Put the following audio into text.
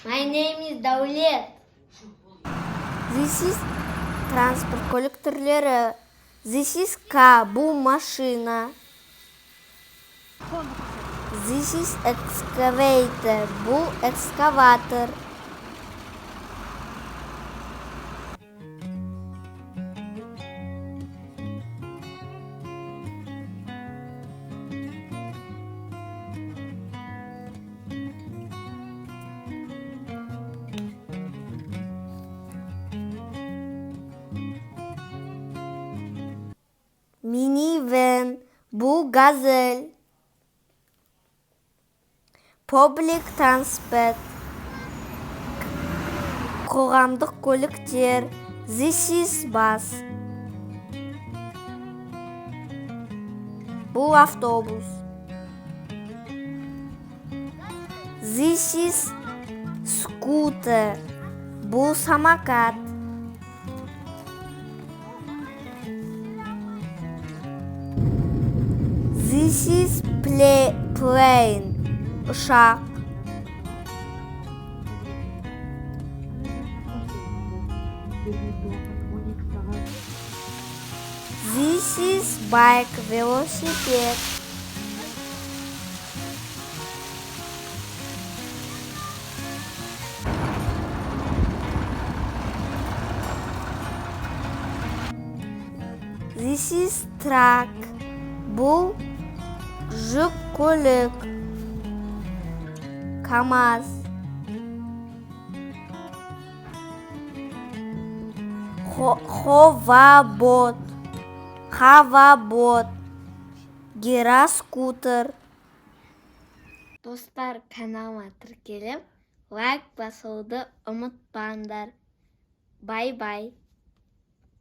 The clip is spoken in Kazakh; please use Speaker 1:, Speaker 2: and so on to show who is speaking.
Speaker 1: My name is Davlet.
Speaker 2: This is transport көлік түрлері. This is car, бұл машина. This is excavator, бұл экскаватор. Minivan, бұл газель. Public transport, қоғамдық көліктер. This is bus, бұл автобус. This is scooter, бұл самокат. This is plane, ұшақ. This is bike, велосипед. This is truck, бұл жүк көлік. КамАЗ. Ховабот, гироскутер. Достар, каналыма тіркеліп, лайк басуды ұмытпаңдар. Бай-бай.